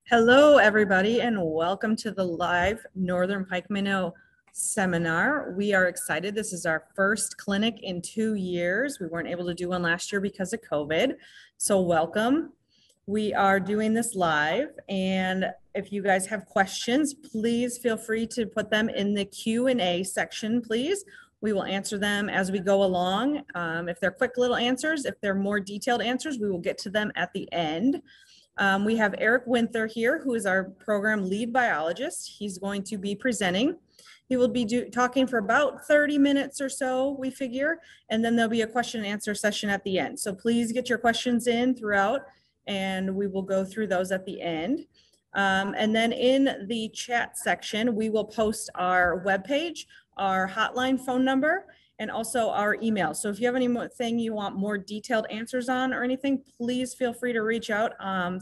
Hello, everybody, and welcome to the live Northern Pikeminnow seminar. We are excited. This is our first clinic in 2 years. We weren't able to do one last year because of COVID. So welcome. We are doing this live, and if you guys have questions, please feel free to put them in the Q&A section, please. We will answer them as we go along. If they're quick little answers, if they're more detailed answers, we will get to them at the end. We have Eric Winther here, who is our program lead biologist. He's going to be presenting. He will be talking for about 30 minutes or so, we figure, and then there'll be a question and answer session at the end. So please get your questions in throughout, and we will go through those at the end. And then in the chat section, we will post our webpage, our hotline phone number, and also our email. So if you have anything you want more detailed answers on or anything, please feel free to reach out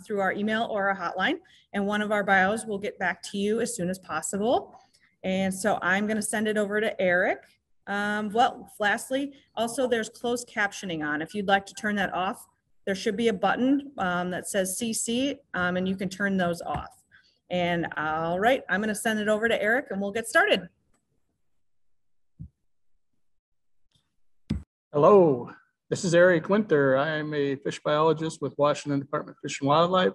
through our email or our hotline, and one of our bios will get back to you as soon as possible. And so I'm gonna send it over to Eric. Well, lastly, also there's closed captioning on. If you'd like to turn that off, there should be a button that says CC, and you can turn those off. And all right, I'm gonna send it over to Eric and we'll get started. Hello, this is Eric Winther. I'm a fish biologist with Washington Department of Fish and Wildlife.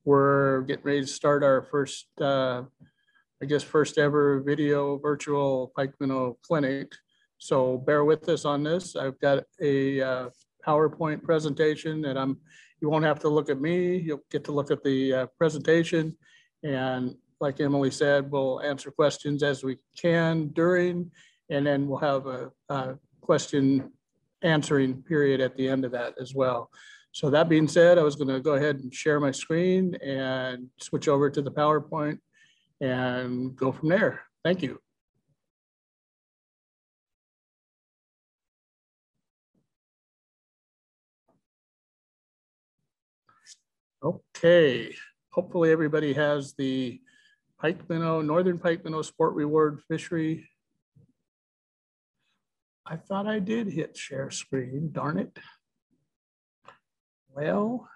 We're getting ready to start our first, first ever video virtual pikeminnow clinic. So bear with us on this. I've got a PowerPoint presentation and you won't have to look at me. You'll get to look at the presentation. And like Emily said, we'll answer questions as we can during, and then we'll have a question answering period at the end of that as well. So that being said, I was going to go ahead and share my screen and switch over to the PowerPoint and go from there. Thank you. Okay, hopefully everybody has the Northern Pikeminnow Sport-Reward Fishery. I thought I did hit share screen, darn it. Well,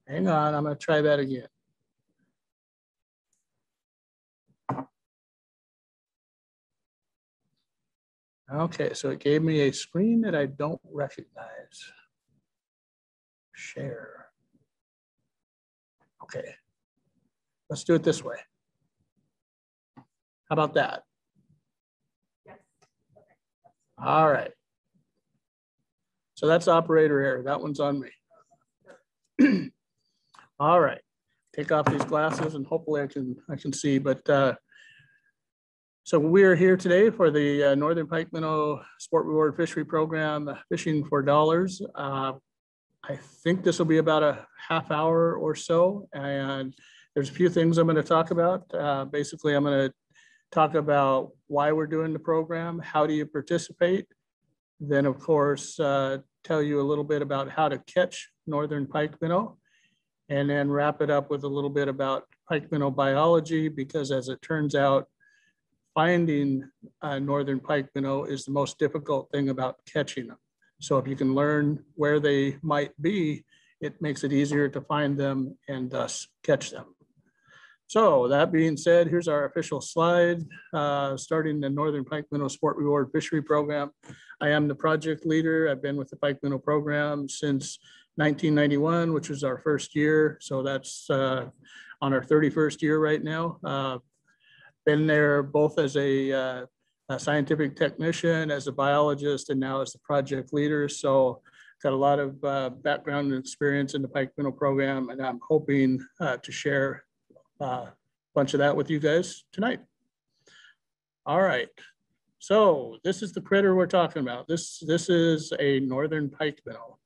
hang on, I'm gonna try that again. Okay, so it gave me a screen that I don't recognize. Share. Okay, let's do it this way. How about that? Yes. All right. So that's operator error. That one's on me. All right. Take off these glasses and hopefully I can see. But so we are here today for the Northern Pikeminnow Sport-Reward Fishery Program, Fishing for Dollars. I think this will be about a half hour or so. And there's a few things I'm going to talk about. Basically, I'm going to talk about why we're doing the program, how do you participate, then of course tell you a little bit about how to catch northern pikeminnow, and then wrap it up with a little bit about pikeminnow biology, because as it turns out, finding northern pikeminnow is the most difficult thing about catching them. So if you can learn where they might be, it makes it easier to find them and thus catch them. So that being said, here's our official slide, starting the Northern Pikeminnow Sport-Reward Fishery Program. I am the project leader. I've been with the Pikeminnow program since 1991, which was our first year. So that's on our 31st year right now. Been there both as a scientific technician, as a biologist, and now as the project leader. So got a lot of background and experience in the Pikeminnow program, and I'm hoping to share a bunch of that with you guys tonight. All right, so this is the critter we're talking about. This is a northern pikeminnow.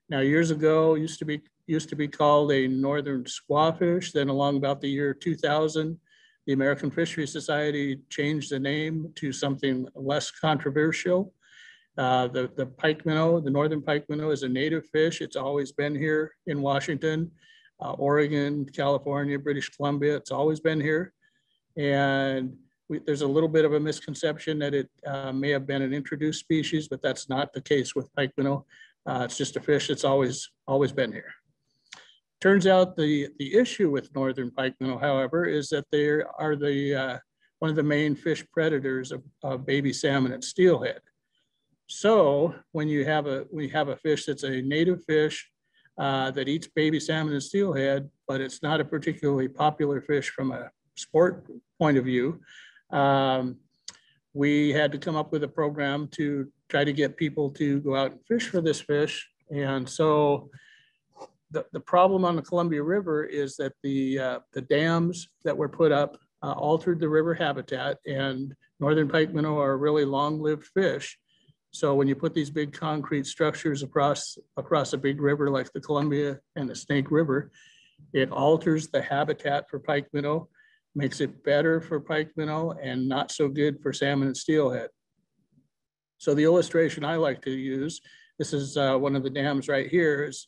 Now, years ago, used to be called a northern squawfish. Then along about the year 2000, the American Fishery Society changed the name to something less controversial. The pikeminnow, the northern pikeminnow, is a native fish. It's always been here in Washington. Oregon, California, British Columbia, it's always been here. And there's a little bit of a misconception that it may have been an introduced species, but that's not the case with pikeminnow. It's just a fish that's always been here. Turns out the issue with northern pike minnow, however, is that they are one of the main fish predators of baby salmon and steelhead. So when we have a fish that's a native fish that eats baby salmon and steelhead, but it's not a particularly popular fish from a sport point of view, we had to come up with a program to try to get people to go out and fish for this fish. And so the problem on the Columbia River is that the dams that were put up altered the river habitat, and northern pike minnow are a really long-lived fish. So when you put these big concrete structures across a big river like the Columbia and the Snake River, it alters the habitat for pike minnow, makes it better for pike minnow and not so good for salmon and steelhead. So the illustration I like to use, this is one of the dams right here, is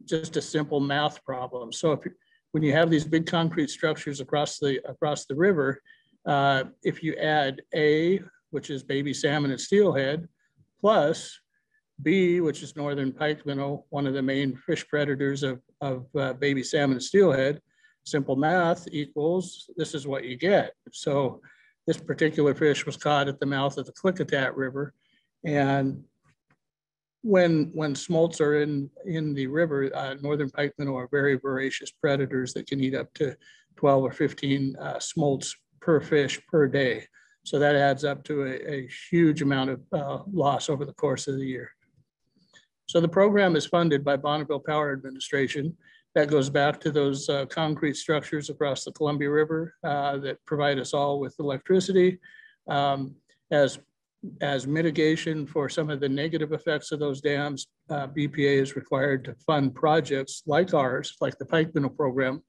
just a simple math problem. So when you have these big concrete structures across the river, if you add A, which is baby salmon and steelhead, plus B, which is northern pike minnow, one of the main fish predators of baby salmon and steelhead, simple math equals, this is what you get. So this particular fish was caught at the mouth of the Klickitat River. And when smolts are in the river, northern pike minnow are very voracious predators that can eat up to 12 or 15 smolts per fish per day. So that adds up to a huge amount of loss over the course of the year. So the program is funded by Bonneville Power Administration. That goes back to those concrete structures across the Columbia River that provide us all with electricity. As mitigation for some of the negative effects of those dams, BPA is required to fund projects like ours, like the pike minnow program,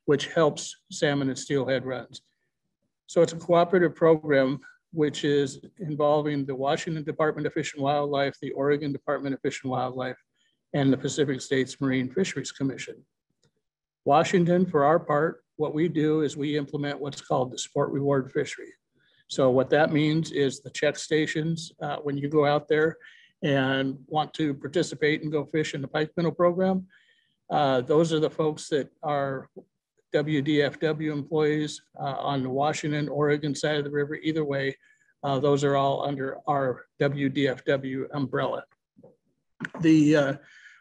which helps salmon and steelhead runs. So it's a cooperative program which is involving the Washington Department of Fish and Wildlife, the Oregon Department of Fish and Wildlife, and the Pacific States Marine Fisheries Commission. Washington, for our part, what we do is we implement what's called the Sport-Reward Fishery. So what that means is the check stations, when you go out there and want to participate and go fish in the pike minnow program, those are the folks that are WDFW employees on the Washington, Oregon side of the river. Either way, those are all under our WDFW umbrella. The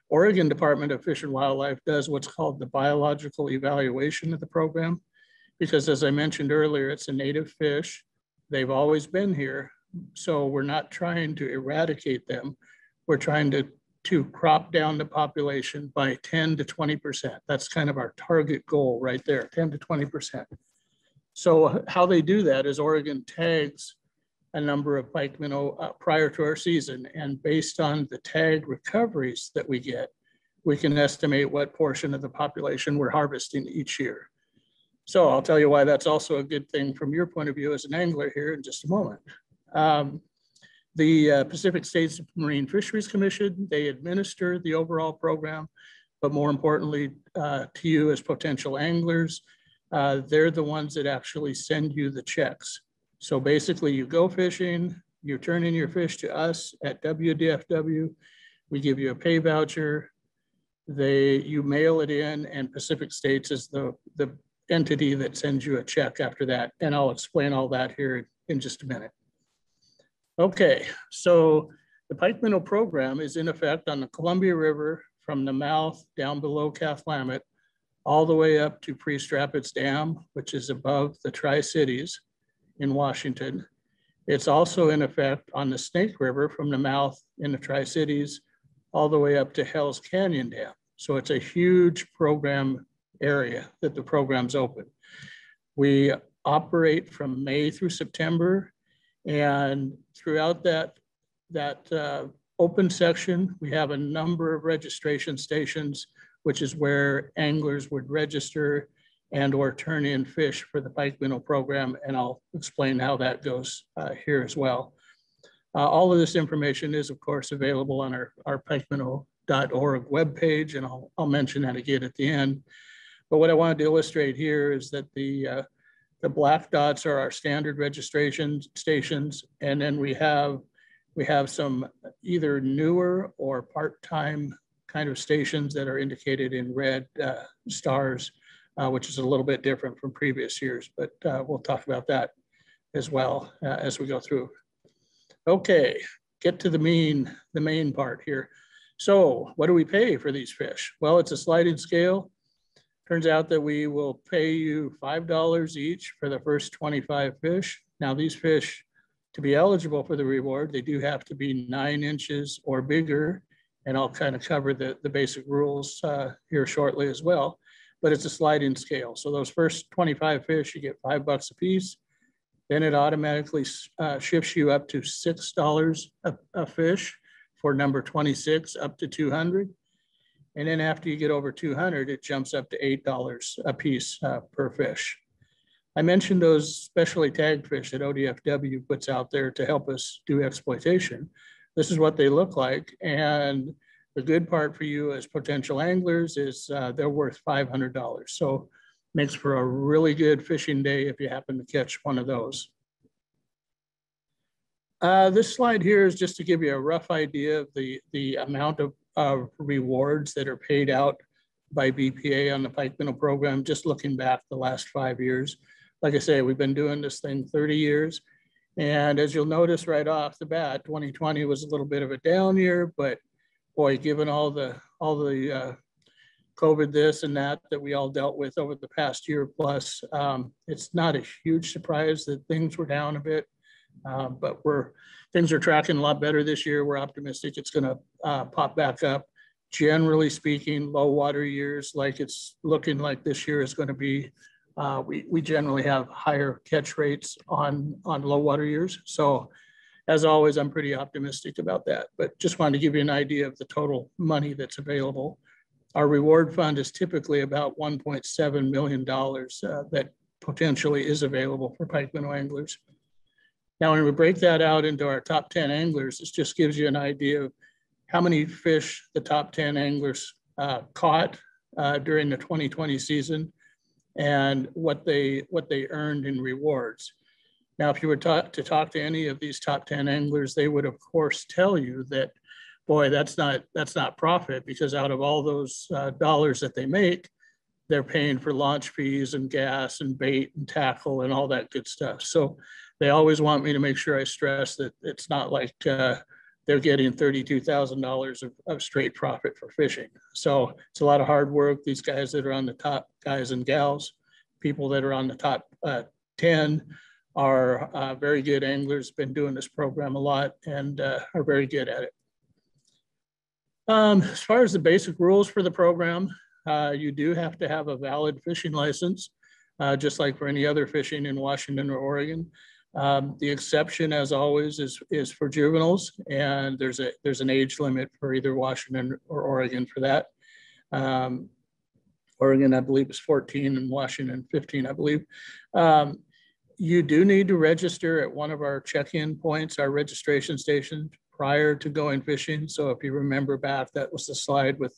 Oregon Department of Fish and Wildlife does what's called the biological evaluation of the program, because as I mentioned earlier, it's a native fish. They've always been here, so we're not trying to eradicate them. We're trying to crop down the population by 10 to 20%. That's kind of our target goal right there, 10 to 20%. So how they do that is Oregon tags a number of pike minnow prior to our season, and based on the tag recoveries that we get, we can estimate what portion of the population we're harvesting each year. So I'll tell you why that's also a good thing from your point of view as an angler here in just a moment. The Pacific States Marine Fisheries Commission, they administer the overall program, but more importantly to you as potential anglers, they're the ones that actually send you the checks. So basically you go fishing, you turn in your fish to us at WDFW, we give you a pay voucher, you mail it in, and Pacific States is the entity that sends you a check after that. And I'll explain all that here in just a minute. Okay, so the pike minnow program is in effect on the Columbia River from the mouth down below Cathlamet, all the way up to Priest Rapids Dam, which is above the Tri-Cities in Washington. It's also in effect on the Snake River from the mouth in the Tri-Cities all the way up to Hell's Canyon Dam. So it's a huge program area that the program's open. We operate from May through September, and throughout that open section, we have a number of registration stations, which is where anglers would register and or turn in fish for the pike minnow program, and I'll explain how that goes here as well. All of this information is, of course, available on our pikeminnow.org webpage, and I'll mention that again at the end. But what I wanted to illustrate here is that the black dots are our standard registration stations, and then we have We have some either newer or part-time kind of stations that are indicated in red stars, which is a little bit different from previous years, but we'll talk about that as well as we go through. Okay, get to the main part here. So what do we pay for these fish? Well, it's a sliding scale. Turns out that we will pay you $5 each for the first 25 fish. Now these fish, to be eligible for the reward, they do have to be 9 inches or bigger. And I'll kind of cover the basic rules here shortly as well. But it's a sliding scale. So those first 25 fish, you get $5 a piece. Then it automatically shifts you up to $6 a fish for number 26 up to 200. And then after you get over 200, it jumps up to $8 a piece per fish. I mentioned those specially tagged fish that ODFW puts out there to help us do exploitation. This is what they look like. And the good part for you as potential anglers is they're worth $500. So makes for a really good fishing day if you happen to catch one of those. This slide here is just to give you a rough idea of the amount of rewards that are paid out by BPA on the pike minnow program, just looking back the last 5 years. Like I say, we've been doing this thing 30 years. And as you'll notice right off the bat, 2020 was a little bit of a down year, but boy, given all the COVID this and that we all dealt with over the past year plus, it's not a huge surprise that things were down a bit, but things are tracking a lot better this year. We're optimistic it's gonna pop back up. Generally speaking, low water years, like it's looking like this year is gonna be, we generally have higher catch rates on low water years. So as always, I'm pretty optimistic about that, but just wanted to give you an idea of the total money that's available. Our reward fund is typically about $1.7 million that potentially is available for pike minnow anglers. Now, when we break that out into our top 10 anglers, this just gives you an idea of how many fish the top 10 anglers caught during the 2020 season and what they earned in rewards. Now, if you were to talk to any of these top 10 anglers, they would of course tell you that, boy, that's not profit, because out of all those dollars that they make, they're paying for launch fees and gas and bait and tackle and all that good stuff. So they always want me to make sure I stress that it's not like they're getting $32,000 of straight profit for fishing. So it's a lot of hard work. These guys that are on the top, guys and gals, people that are on the top 10 are very good anglers, been doing this program a lot and are very good at it. As far as the basic rules for the program, you do have to have a valid fishing license, just like for any other fishing in Washington or Oregon. The exception, as always, is for juveniles, and there's an age limit for either Washington or Oregon for that. Oregon, I believe, is 14, and Washington 15, I believe. You do need to register at one of our check-in points, our registration stations, prior to going fishing. So if you remember back, that was the slide with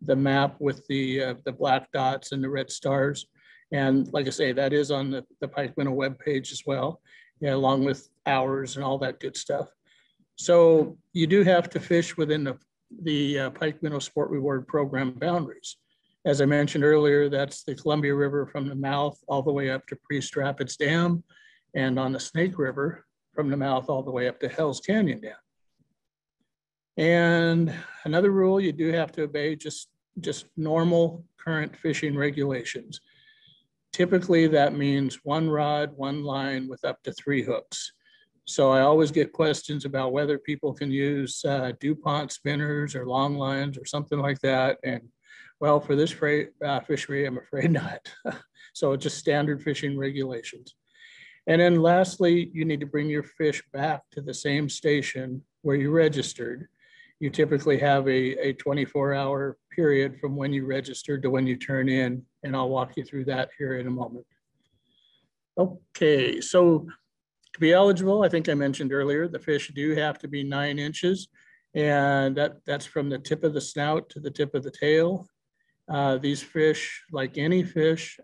the map with the black dots and the red stars. And like I say, that is on the Pike Minnow webpage as well, along with hours and all that good stuff. So you do have to fish within the Pike Minnow Sport-Reward program boundaries. As I mentioned earlier, that's the Columbia River from the mouth all the way up to Priest Rapids Dam, and on the Snake River from the mouth all the way up to Hell's Canyon Dam. And another rule, you do have to obey just normal current fishing regulations. Typically that means one rod, one line with up to 3 hooks. So I always get questions about whether people can use DuPont spinners or long lines or something like that. And well, for this fishery, I'm afraid not. So just standard fishing regulations. And then lastly, you need to bring your fish back to the same station where you registered. You typically have a 24-hour period from when you registered to when you turn in, and I'll walk you through that here in a moment. Okay, so to be eligible, I think I mentioned earlier, the fish do have to be 9 inches, and that's from the tip of the snout to the tip of the tail. These fish, like any fish,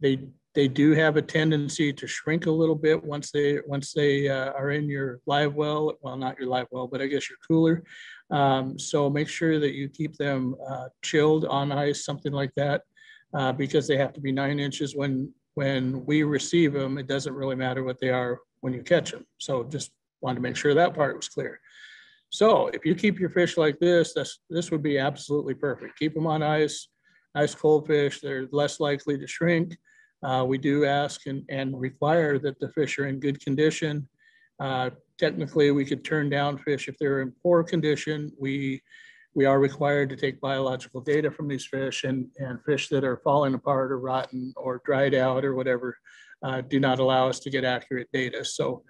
they They do have a tendency to shrink a little bit once they are in your live well. Well, not your live well, but I guess your cooler. So make sure that you keep them chilled on ice, something like that, because they have to be 9 inches when we receive them. It doesn't really matter what they are when you catch them. So just wanted to make sure that part was clear. So if you keep your fish like this, this would be absolutely perfect. Keep them on ice, nice cold fish. They're less likely to shrink. We do ask and require that the fish are in good condition. Technically, we could turn down fish if they're in poor condition. We are required to take biological data from these fish, and fish that are falling apart or rotten or dried out or whatever do not allow us to get accurate data. So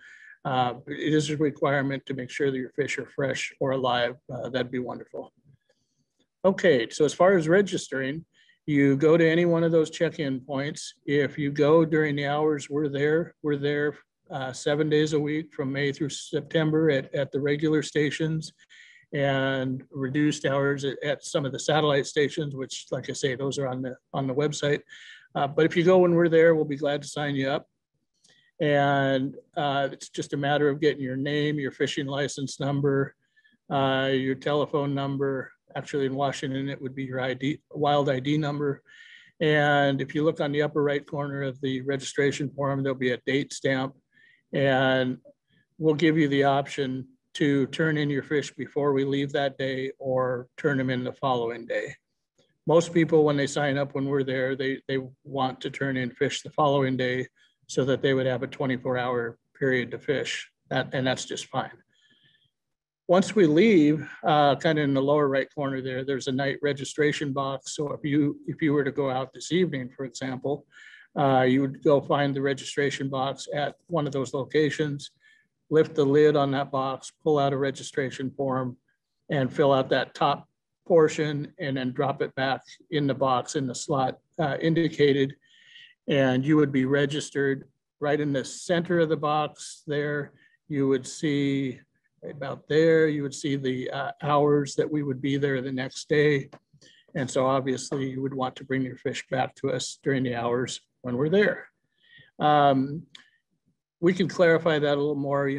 it is a requirement to make sure that your fish are fresh or alive. That'd be wonderful. Okay, so as far as registering, you go to any one of those check-in points. If you go during the hours we're there 7 days a week from May through September at the regular stations, and reduced hours at some of the satellite stations, which, like I say, those are on the website. But if you go when we're there, we'll be glad to sign you up. And it's just a matter of getting your name, your fishing license number, your telephone number. Actually, in Washington, it would be your wild ID number. And if you look on the upper right corner of the registration form, there'll be a date stamp, and we'll give you the option to turn in your fish before we leave that day or turn them in the following day. Most people, when they sign up when we're there, they want to turn in fish the following day so that they would have a 24-hour period to fish, and that's just fine. Once we leave, kind of in the lower right corner there's a night registration box. So if you were to go out this evening, for example, you would go find the registration box at one of those locations, lift the lid on that box, pull out a registration form, and fill out that top portion, and then drop it back in the box in the slot indicated. And you would be registered right in the center of the box there. You would see right about there, you would see the hours that we would be there the next day. And so obviously you would want to bring your fish back to us during the hours when we're there. We can clarify that a little more,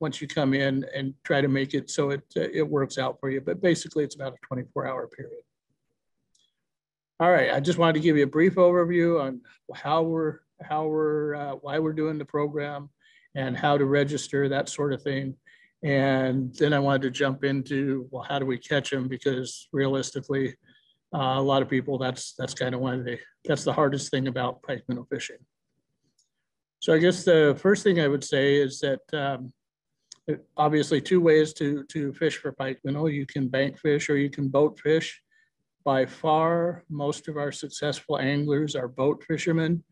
once you come in and try to make it so it works out for you. But basically it's about a 24-hour period. All right, I just wanted to give you a brief overview on why we're doing the program and how to register, that sort of thing. And then I wanted to jump into, well, how do we catch them? Because realistically, a lot of people, that's kind of that's the hardest thing about pike minnow fishing. So I guess the first thing I would say is that obviously 2 ways to fish for pike minnow. You can bank fish or you can boat fish. By far, most of our successful anglers are boat fishermen.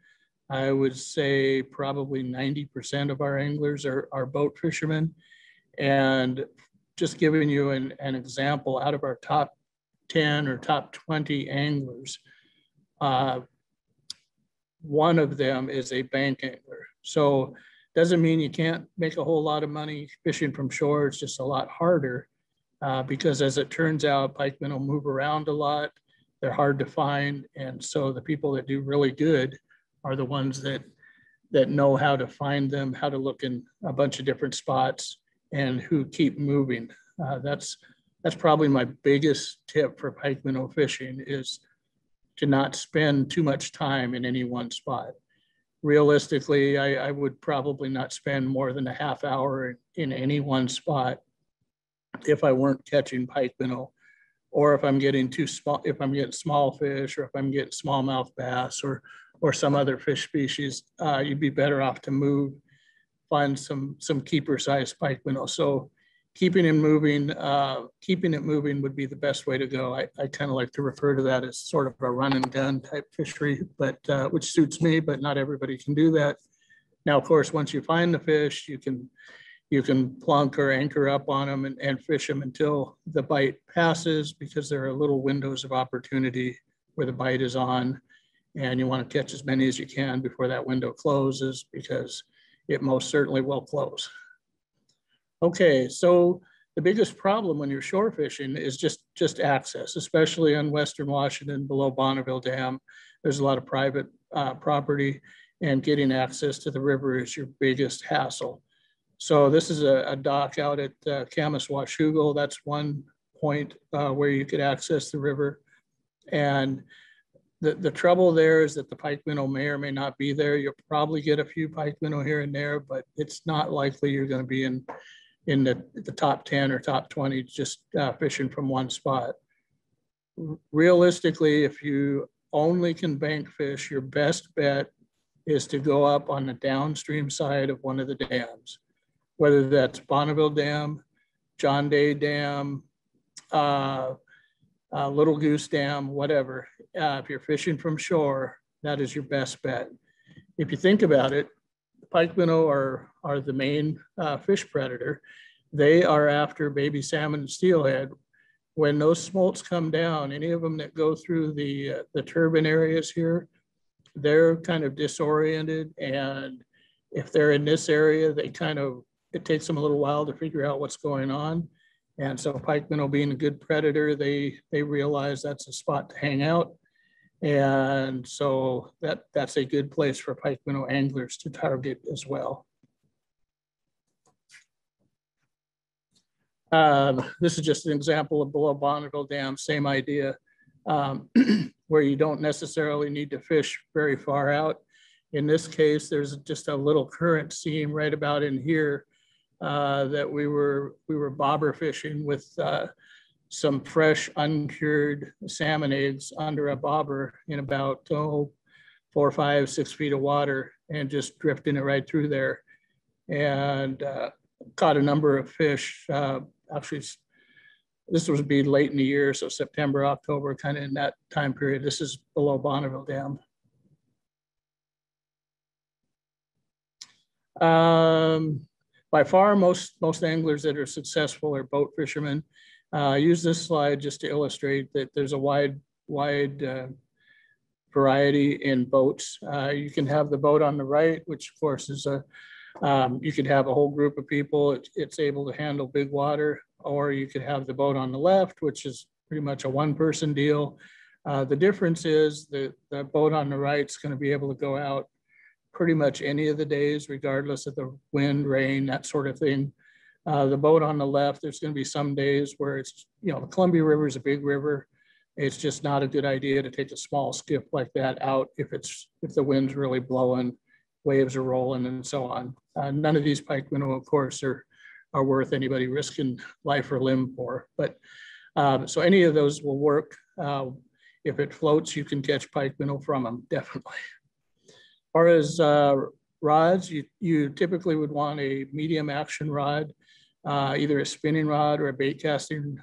I would say probably 90% of our anglers are boat fishermen. And just giving you an example, out of our top 10 or top 20 anglers, one of them is a bank angler. So doesn't mean you can't make a whole lot of money fishing from shore. It's just a lot harder because, as it turns out, pike minnow move around a lot. They're hard to find. And so the people that do really good are the ones that know how to find them, how to look in a bunch of different spots, and who keep moving. That's probably my biggest tip for pike minnow fishing, is to not spend too much time in any one spot. Realistically, I would probably not spend more than a half hour in any one spot if I weren't catching pike minnow, or if I'm getting small fish, or if I'm getting smallmouth bass or some other fish species. You'd be better off to move, find some keeper size pike minnow. So keeping it moving would be the best way to go. I kind of like to refer to that as sort of a run and gun type fishery, but which suits me, but not everybody can do that. Now, of course, once you find the fish, you can plunk or anchor up on them and fish them until the bite passes, because there are little windows of opportunity where the bite is on, and you want to catch as many as you can before that window closes, because it most certainly will close. Okay, so the biggest problem when you're shore fishing is just access, especially on Western Washington below Bonneville Dam. There's a lot of private property, and getting access to the river is your biggest hassle. So this is a dock out at Camas Washougal. That's one point where you could access the river. And the trouble there is that the pike minnow may or may not be there. You'll probably get a few pike minnow here and there, but it's not likely you're going to be in the top 10 or top 20 just fishing from one spot. Realistically, if you only can bank fish, your best bet is to go up on the downstream side of one of the dams, whether that's Bonneville Dam, John Day Dam, Little Goose Dam, whatever. If you're fishing from shore, that is your best bet. If you think about it, pike minnow are the main fish predator. They are after baby salmon and steelhead. When those smolts come down, any of them that go through the turbine areas here, they're kind of disoriented. And if they're in this area, it takes them a little while to figure out what's going on. And so pike minnow being a good predator, they realize that's a spot to hang out. And so that's a good place for pike minnow anglers to target as well. This is just an example of below Bonneville Dam, same idea, where you don't necessarily need to fish very far out. In this case, there's just a little current seam right about in here that we were bobber fishing with some fresh uncured salmon eggs under a bobber in about 4, 5, 6 feet of water, and just drifting it right through there, and caught a number of fish. Actually, this would be late in the year, so September, October, kind of in that time period. This is below Bonneville Dam. By far, most anglers that are successful are boat fishermen. I use this slide just to illustrate that there's a wide variety in boats. You can have the boat on the right, which of course is you could have a whole group of people. It's able to handle big water, or you could have the boat on the left, which is pretty much a one-person deal. The difference is the boat on the right is going to be able to go out pretty much any of the days, regardless of the wind, rain, that sort of thing. The boat on the left, there's going to be some days where it's, the Columbia River is a big river. It's just not a good idea to take a small skiff like that out if the wind's really blowing, waves are rolling, and so on. None of these pike minnow, of course, are worth anybody risking life or limb for. But so any of those will work. If it floats, you can catch pike minnow from them, definitely. As far as rods, you typically would want a medium action rod, either a spinning rod or a bait casting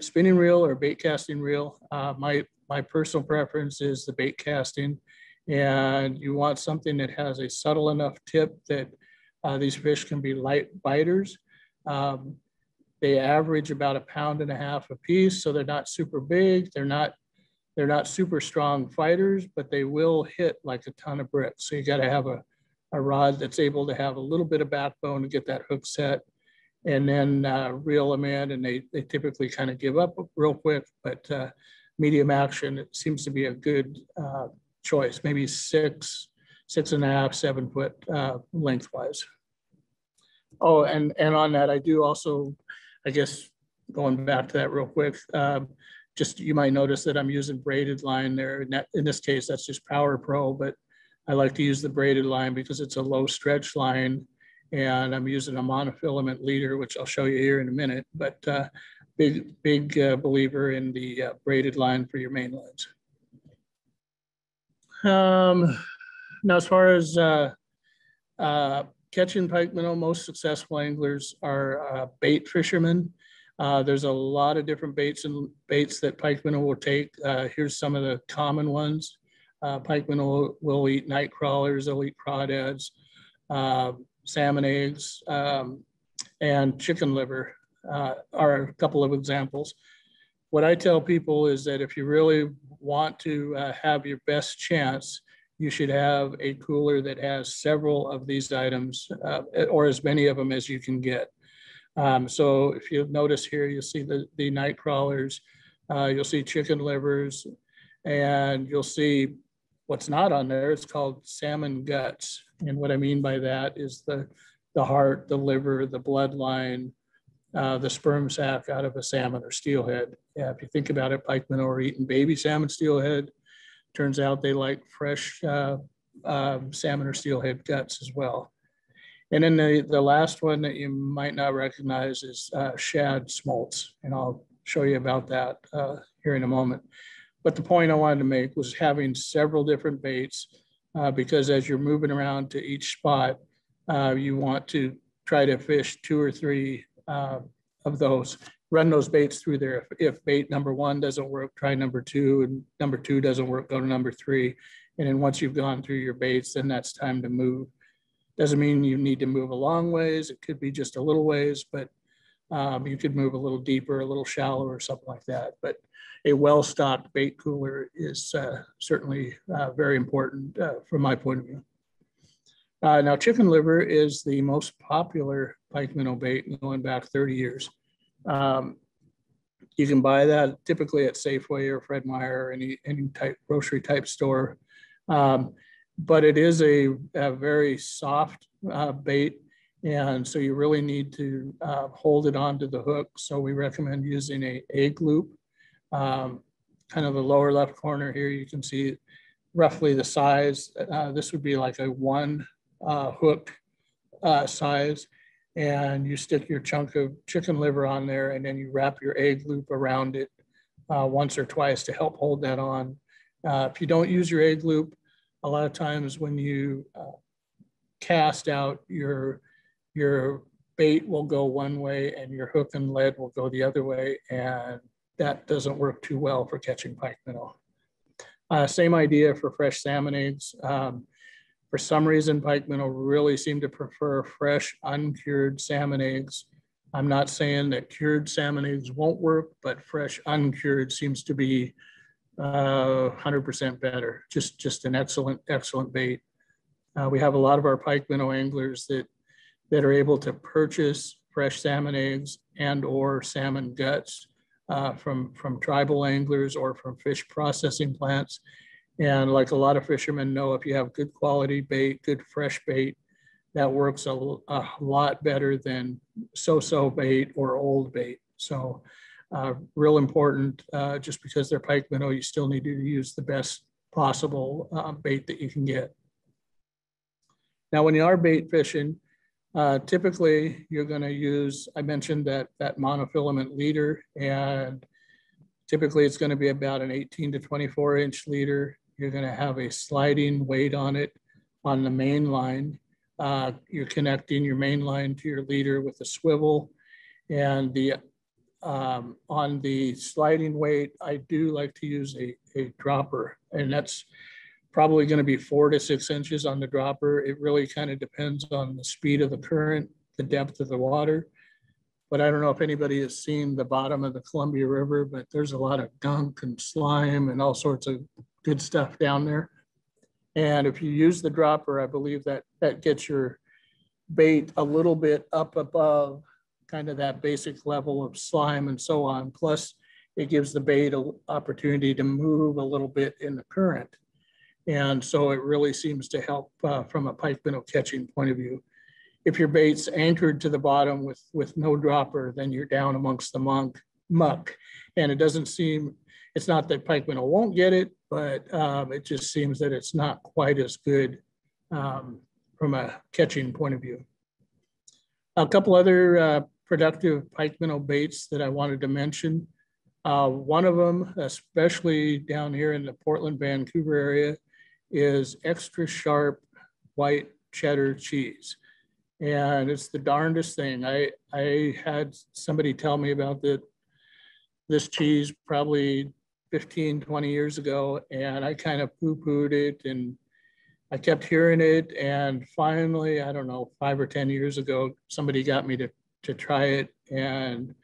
spinning reel or bait casting reel. My personal preference is the bait casting, and you want something that has a subtle enough tip that these fish can be light biters. They average about 1.5 pounds a piece, so they're not super big. They're not super strong fighters, but they will hit like a ton of bricks. So you got to have a rod that's able to have a little bit of backbone to get that hook set, and then reel them in. And they typically kind of give up real quick, but medium action, it seems to be a good choice, maybe 6.5, 7 foot lengthwise. Oh, and on that, I do also, I guess, going back to that real quick, just you might notice that I'm using braided line there. In this case, that's just Power Pro, but I like to use the braided line because it's a low stretch line, and I'm using a monofilament leader, which I'll show you here in a minute, but big believer in the braided line for your main lines. Now, as far as catching pike minnow, most successful anglers are bait fishermen. There's a lot of different baits that pike minnow will take. Here's some of the common ones. Pike minnow will eat night crawlers, they'll eat crawdads, salmon eggs, and chicken liver are a couple of examples. What I tell people is that if you really want to have your best chance, you should have a cooler that has several of these items, or as many of them as you can get. So if you notice here, you'll see the night crawlers, you'll see chicken livers, and you'll see What's not on there is called salmon guts. And what I mean by that is the heart, the liver, the bloodline, the sperm sac out of a salmon or steelhead. Yeah, if you think about it, pike minnow are eating baby salmon steelhead. Turns out they like fresh salmon or steelhead guts as well. And then the last one that you might not recognize is shad smolts. And I'll show you about that here in a moment. But the point I wanted to make was having several different baits because as you're moving around to each spot, you want to try to fish 2 or 3 of those, run those baits through there. If bait number 1 doesn't work, try number 2, and number 2 doesn't work, go to number 3. And then once you've gone through your baits, then that's time to move. Doesn't mean you need to move a long ways. It could be just a little ways, but you could move a little deeper, a little shallower, or something like that. But a well-stocked bait cooler is certainly very important from my point of view. Now, chicken liver is the most popular pike minnow bait going back 30 years. You can buy that typically at Safeway or Fred Meyer or any type grocery type store. But it is a very soft bait. And so you really need to hold it onto the hook. So we recommend using a egg loop. Kind of the lower left corner here, you can see roughly the size. This would be like a 1 hook size. And you stick your chunk of chicken liver on there, and then you wrap your egg loop around it once or twice to help hold that on. If you don't use your egg loop, a lot of times when you cast out, your bait will go one way and your hook and lead will go the other way, and that doesn't work too well for catching pike minnow. Same idea for fresh salmon eggs. For some reason, pike minnow really seem to prefer fresh, uncured salmon eggs. I'm not saying that cured salmon eggs won't work, but fresh, uncured seems to be 100% better. Just an excellent bait. We have a lot of our pike minnow anglers that are able to purchase fresh salmon eggs and or salmon guts from tribal anglers or from fish processing plants. And like a lot of fishermen know, if you have good quality bait, good fresh bait, that works a lot better than so-so bait or old bait. So real important, just because they're pike minnow, you still need to use the best possible bait that you can get. Now, when you are bait fishing, typically you're going to use, I mentioned that monofilament leader, and typically it's going to be about an 18 to 24 inch leader. You're going to have a sliding weight on it on the main line. You're connecting your main line to your leader with a swivel, and on the sliding weight, I do like to use a dropper, and that's probably going to be 4 to 6 inches on the dropper. It really kind of depends on the speed of the current, the depth of the water. But I don't know if anybody has seen the bottom of the Columbia River, but there's a lot of gunk and slime and all sorts of good stuff down there. And if you use the dropper, I believe that gets your bait a little bit up above kind of that basic level of slime and so on. Plus, it gives the bait an opportunity to move a little bit in the current. And so it really seems to help from a pike minnow catching point of view. If your bait's anchored to the bottom with no dropper, then you're down amongst the muck. And it doesn't seem, it's not that pike minnow won't get it, but it just seems that it's not quite as good from a catching point of view. A couple other productive pike minnow baits that I wanted to mention. One of them, especially down here in the Portland, Vancouver area, is extra sharp white cheddar cheese. And it's the darndest thing. I had somebody tell me about this cheese probably 15, 20 years ago, and I kind of poo-pooed it, and I kept hearing it. And finally, I don't know, 5 or 10 years ago, somebody got me to try it, and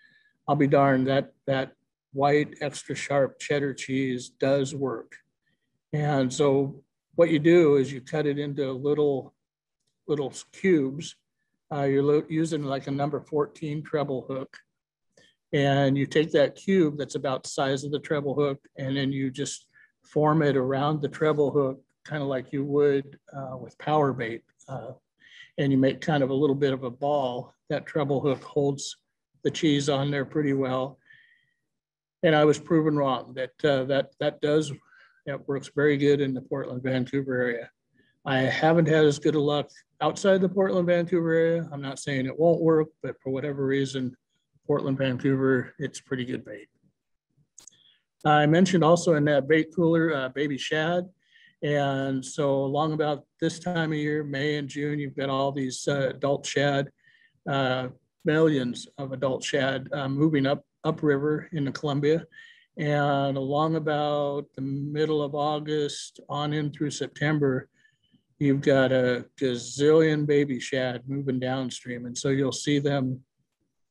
I'll be darned, that white extra sharp cheddar cheese does work. And so what you do is you cut it into little cubes. You're using like a number 14 treble hook, and you take that cube that's about the size of the treble hook, and then you just form it around the treble hook kind of like you would with power bait. And you make kind of a little bit of a ball. That treble hook holds the cheese on there pretty well. And I was proven wrong that that works very good in the Portland, Vancouver area. I haven't had as good of luck outside the Portland, Vancouver area. I'm not saying it won't work, but for whatever reason, Portland, Vancouver, it's pretty good bait. I mentioned also in that bait cooler, baby shad. And so along about this time of year, May and June, you've got all these adult shad, millions of adult shad moving upriver in the Columbia. And along about the middle of August on in through September, you've got a gazillion baby shad moving downstream. And so you'll see them,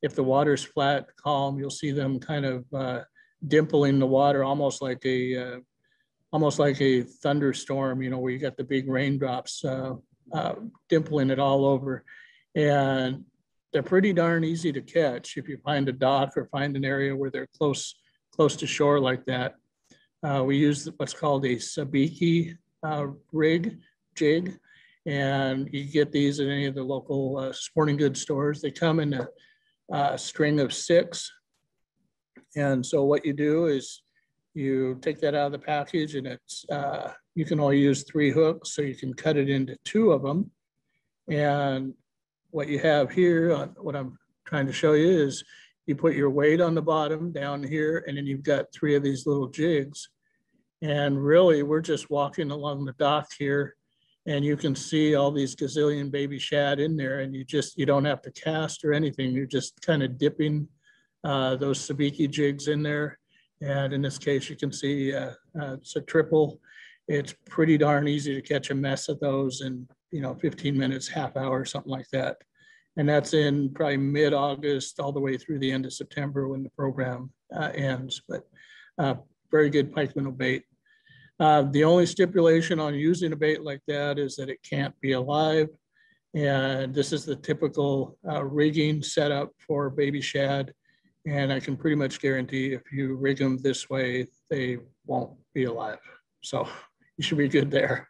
if the water's flat, calm, you'll see them kind of dimpling the water almost like a thunderstorm, you know, where you got the big raindrops dimpling it all over. And they're pretty darn easy to catch if you find a dock or find an area where they're close to shore like that. We use what's called a sabiki jig, and you get these at any of the local sporting goods stores. They come in a string of 6. And so what you do is you take that out of the package, and it's you can only use 3 hooks, so you can cut it into 2 of them. And what you have here, what I'm trying to show you, is you put your weight on the bottom down here, and then you've got 3 of these little jigs. And really, we're just walking along the dock here, and you can see all these gazillion baby shad in there, and you don't have to cast or anything. You're just kind of dipping those sabiki jigs in there. And in this case, you can see it's a triple. It's pretty darn easy to catch a mess of those in 15 minutes, half hour, something like that. And that's in probably mid-August all the way through the end of September when the program ends. But very good pike minnow bait. The only stipulation on using a bait like that is that it can't be alive. And this is the typical rigging setup for baby shad. And I can pretty much guarantee if you rig them this way, they won't be alive. So you should be good there.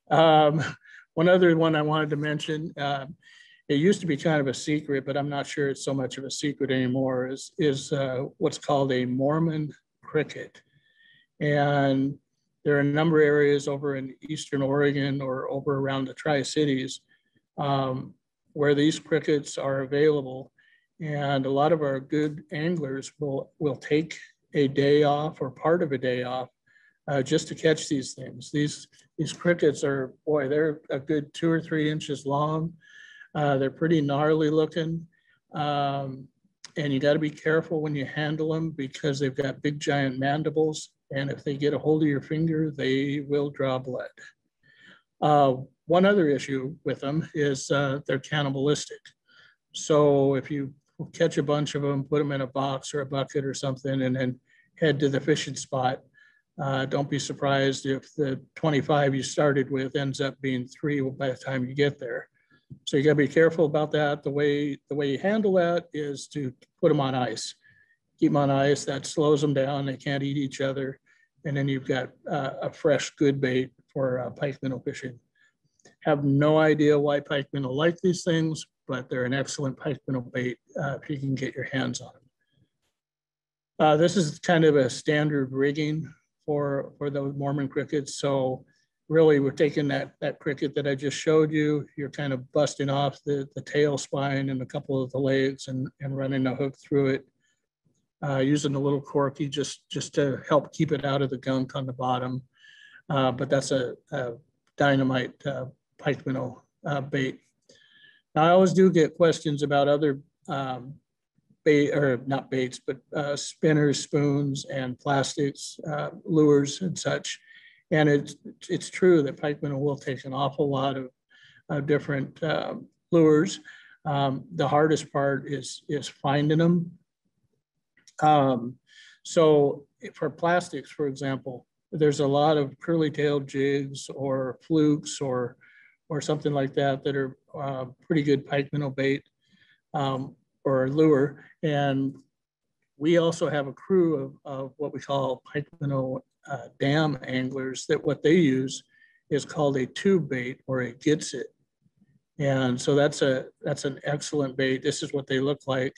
One other one I wanted to mention, it used to be kind of a secret, but I'm not sure it's so much of a secret anymore, is what's called a Mormon cricket. And there are a number of areas over in Eastern Oregon or over around the Tri-Cities where these crickets are available. And a lot of our good anglers will take a day off or part of a day off just to catch these things. These crickets are, boy, they're a good 2 or 3 inches long. They're pretty gnarly looking. And you got to be careful when you handle them because they've got big giant mandibles. And if they get a hold of your finger, they will draw blood. One other issue with them is they're cannibalistic. So if you catch a bunch of them, put them in a box or a bucket or something, and then head to the fishing spot, don't be surprised if the 25 you started with ends up being 3 by the time you get there. So you got to be careful about that. The way you handle that is to put them on ice. Keep them on ice. That slows them down. They can't eat each other. And then you've got a fresh, good bait for pike minnow fishing. Have no idea why pike minnow like these things, but they're an excellent pike minnow bait if you can get your hands on them. This is kind of a standard rigging for the Mormon crickets. So really we're taking that cricket that I just showed you, you're kind of busting off the tail spine and a couple of the legs and running a hook through it, using a little corky just to help keep it out of the gunk on the bottom. But that's a dynamite pike minnow bait. Now, I always do get questions about other bait, or not baits, but spinners, spoons, and plastics, lures and such. And it's true that pike minnow will take an awful lot of different lures. The hardest part is finding them. So for plastics, for example, there's a lot of curly-tailed jigs or flukes or something like that that are pretty good pike minnow bait or lure. And we also have a crew of what we call pike minnow dam anglers that what they use is called a tube bait, or a gets it. And so that's an excellent bait. This is what they look like.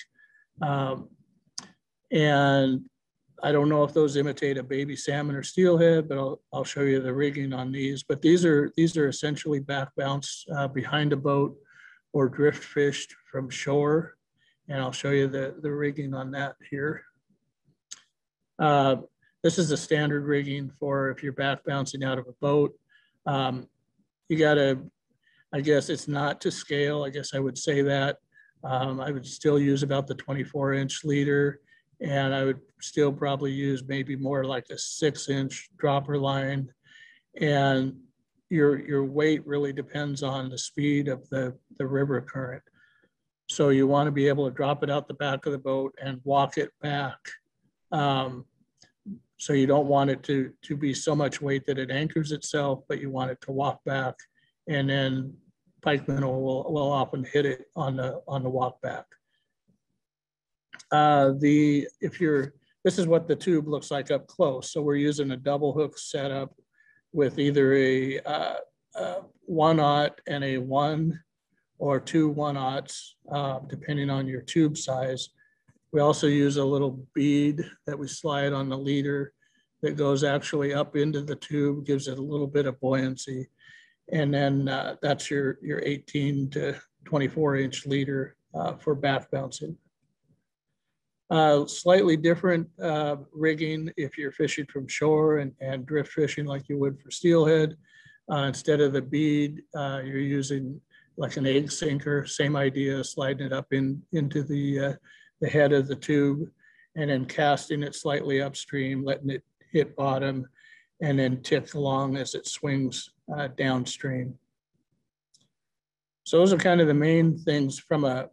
And I don't know if those imitate a baby salmon or steelhead, but I'll show you the rigging on these. But these are essentially back bounced behind a boat or drift fished from shore. And I'll show you the rigging on that here. This is the standard rigging for if you're back bouncing out of a boat. You gotta, I guess it's not to scale. I guess I would say that. I would still use about the 24-inch leader, and I would still probably use maybe more like a 6-inch dropper line. And your weight really depends on the speed of the river current. So you want to be able to drop it out the back of the boat and walk it back. So you don't want it to be so much weight that it anchors itself, but you want it to walk back, and then pikeminnow will often hit it on the walk back. This is what the tube looks like up close. So we're using a double hook setup with either a 1/0 and a 1 or 2 1/0s, depending on your tube size. We also use a little bead that we slide on the leader that goes actually up into the tube, gives it a little bit of buoyancy. And then that's your 18 to 24-inch leader for back bouncing. Slightly different rigging if you're fishing from shore and drift fishing like you would for steelhead. Instead of the bead, you're using like an egg sinker, same idea, sliding it up into the head of the tube, and then casting it slightly upstream, letting it hit bottom, and then tick along as it swings downstream. So those are kind of the main things from a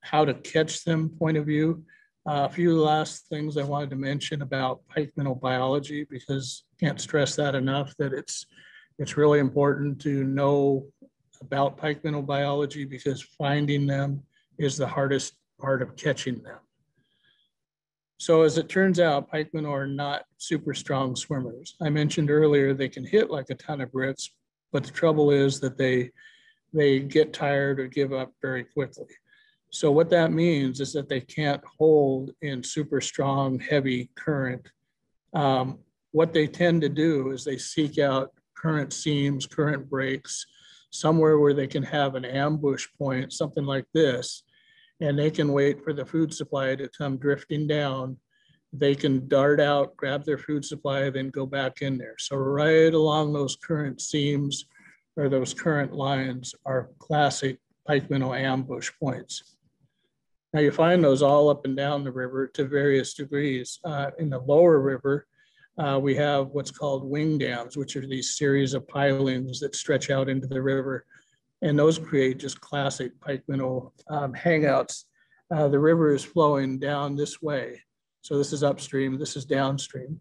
how to catch them point of view. A few last things I wanted to mention about pikeminnow biology, because can't stress that enough, that it's really important to know about pikeminnow biology, because finding them is the hardest part of catching them. So as it turns out, pikeminnow are not super strong swimmers. I mentioned earlier they can hit like a ton of bricks, but the trouble is that they get tired or give up very quickly. So what that means is that they can't hold in super strong, heavy current. What they tend to do is they seek out current seams, current breaks, somewhere where they can have an ambush point, something like this, and they can wait for the food supply to come drifting down. They can dart out, grab their food supply, then go back in there. So right along those current seams or those current lines are classic pikeminnow ambush points. Now you find those all up and down the river to various degrees. In the lower river, we have what's called wing dams, which are these series of pilings that stretch out into the river. And those create just classic pikeminnow hangouts. The river is flowing down this way. So this is upstream, this is downstream.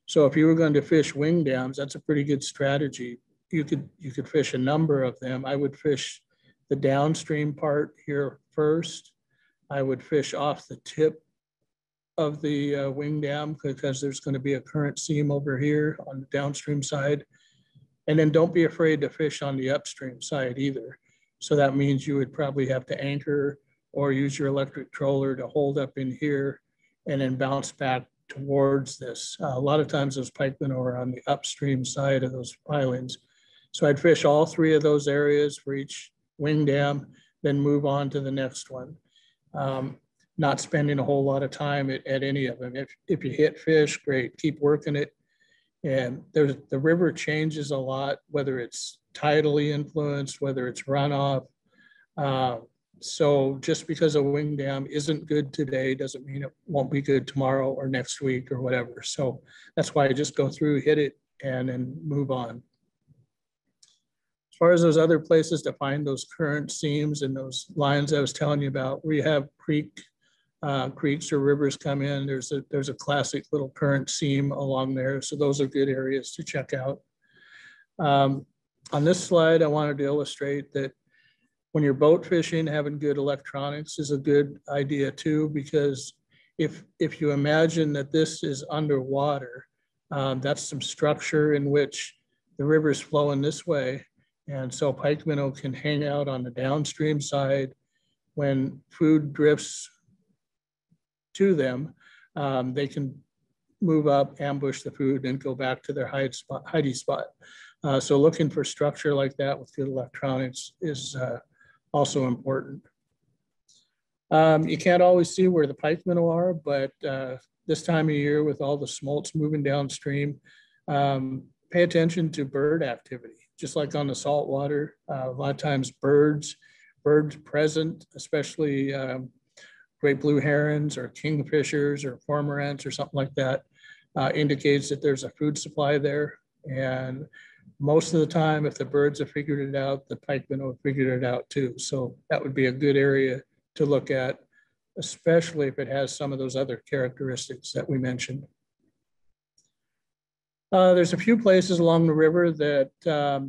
So if you were going to fish wing dams, that's a pretty good strategy. You could fish a number of them. I would fish the downstream part here first. I would fish off the tip of the wing dam, because there's going to be a current seam over here on the downstream side. And then don't be afraid to fish on the upstream side either. So that means you would probably have to anchor or use your electric troller to hold up in here and then bounce back towards this. A lot of times those pikeminnow are on the upstream side of those pilings. So I'd fish all three of those areas for each wing dam, then move on to the next one. Not spending a whole lot of time at any of them. If you hit fish, great, keep working it. And the river changes a lot, whether it's tidally influenced, whether it's runoff. So just because a wing dam isn't good today doesn't mean it won't be good tomorrow or next week or whatever. So that's why I just go through, hit it, and then move on. As far as those other places to find those current seams and those lines I was telling you about, we have creeks or rivers come in. There's a classic little current seam along there. So those are good areas to check out. On this slide, I wanted to illustrate that when you're boat fishing, having good electronics is a good idea too, because if you imagine that this is underwater, that's some structure in which the river's flowing this way. And so pike minnow can hang out on the downstream side. When food drifts to them, they can move up, ambush the food, and go back to their hidey spot. So looking for structure like that with good electronics is also important. You can't always see where the pike minnow are, but this time of year with all the smolts moving downstream, pay attention to bird activity. Just like on the saltwater, a lot of times birds present, especially great blue herons or kingfishers or cormorants or something like that, indicates that there's a food supply there. And most of the time, if the birds have figured it out, the pike minnow have figured it out too. So that would be a good area to look at, especially if it has some of those other characteristics that we mentioned. There's a few places along the river that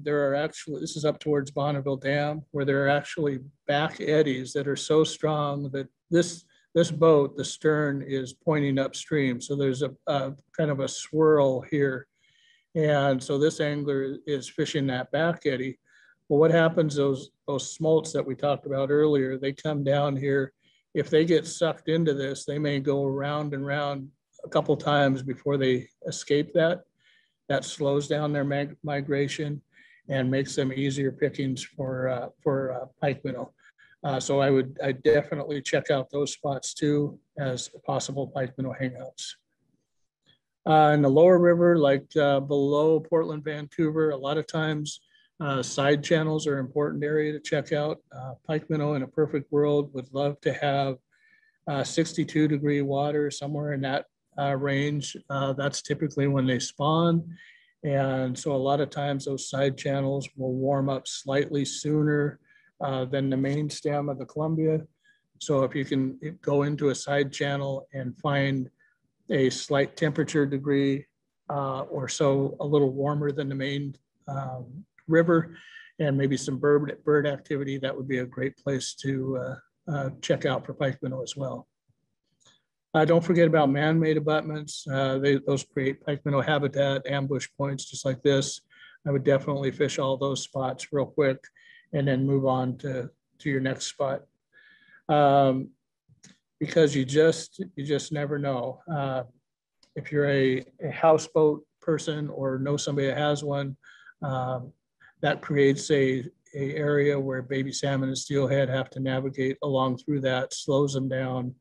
there are actually, this is up towards Bonneville Dam, where there are actually back eddies that are so strong that this boat, the stern, is pointing upstream. So there's a kind of a swirl here. And so this angler is fishing that back eddy. Well, what happens, those smolts that we talked about earlier, they come down here. If they get sucked into this, they may go around and round a couple times before they escape that. That slows down their migration and makes them easier pickings for pike minnow. So I definitely check out those spots too as possible pike minnow hangouts. In the lower river, like below Portland, Vancouver, a lot of times side channels are an important area to check out. Pike minnow in a perfect world would love to have 62-degree water, somewhere in that range. That's typically when they spawn. And so a lot of times those side channels will warm up slightly sooner than the main stem of the Columbia. So if you can go into a side channel and find a slight temperature degree or so a little warmer than the main river, and maybe some bird activity, that would be a great place to check out for pike minnow as well. Don't forget about man-made abutments. Those create pike minnow habitat, ambush points just like this. I would definitely fish all those spots real quick and then move on to your next spot. Because you just never know. If you're a houseboat person or know somebody that has one, that creates a area where baby salmon and steelhead have to navigate along through that, slows them down.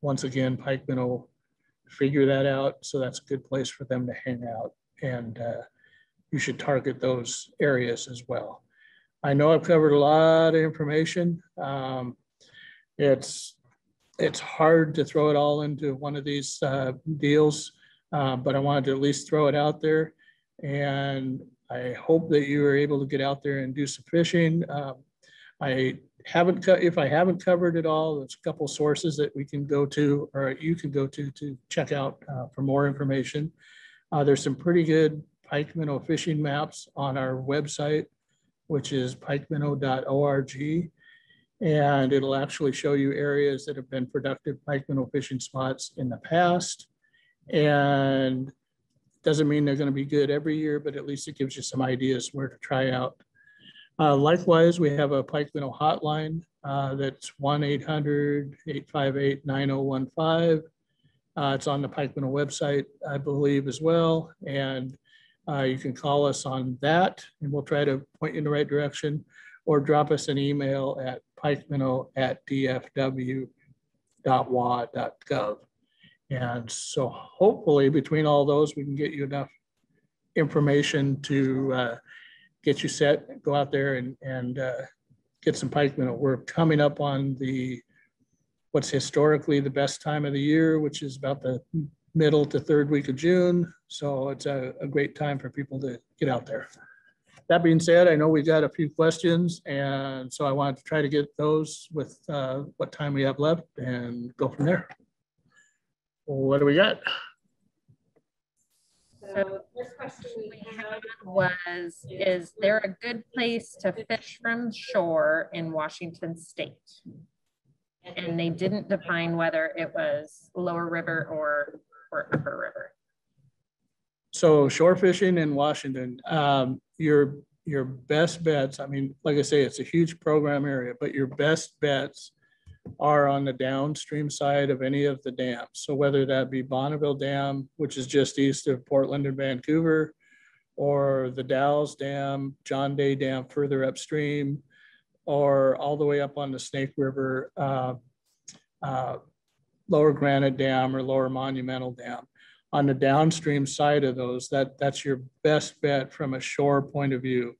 Once again, pike minnow figure that out. So that's a good place for them to hang out. And you should target those areas as well. I know I've covered a lot of information. It's hard to throw it all into one of these deals, but I wanted to at least throw it out there. And I hope that you are able to get out there and do some fishing. If I haven't covered it all, there's a couple sources that we can go to, or you can go to check out for more information. There's some pretty good pike minnow fishing maps on our website, which is pikeminnow.org. And it'll actually show you areas that have been productive pike minnow fishing spots in the past. And doesn't mean they're going to be good every year, but at least it gives you some ideas where to try out. Likewise, we have a pike minnow hotline that's 1-800-858-9015. It's on the pike minnow website, I believe, as well. And you can call us on that, and we'll try to point you in the right direction, or drop us an email at pikeminnow@dfw.wa.gov. And so hopefully between all those, we can get you enough information to get you set, go out there and get some pike minnow. We're coming up on what's historically the best time of the year, which is about the middle to third week of June. So it's a great time for people to get out there. That being said, I know we got a few questions, and so I wanted to try to get those with what time we have left and go from there. What do we got? So the first question we had was, is there a good place to fish from shore in Washington State? And they didn't define whether it was lower river or upper river. So shore fishing in Washington, your best bets, I mean, like I say, it's a huge program area, but your best bets are on the downstream side of any of the dams. So whether that be Bonneville Dam, which is just east of Portland and Vancouver, or the Dalles Dam, John Day Dam further upstream, or all the way up on the Snake River, Lower Granite Dam or Lower Monumental Dam. On the downstream side of those, that's your best bet from a shore point of view.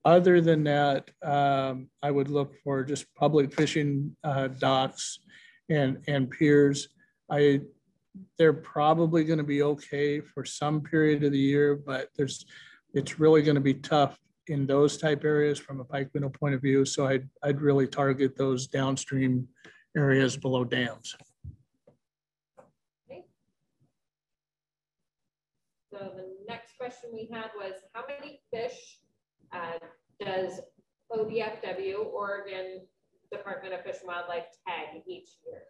Other than that, I would look for just public fishing docks and piers. They're probably going to be okay for some period of the year, but it's really going to be tough in those type areas from a pike minnow point of view. So I'd really target those downstream areas below dams. Okay. So the next question we had was, how many fish does ODFW, Oregon Department of Fish and Wildlife, tag each year?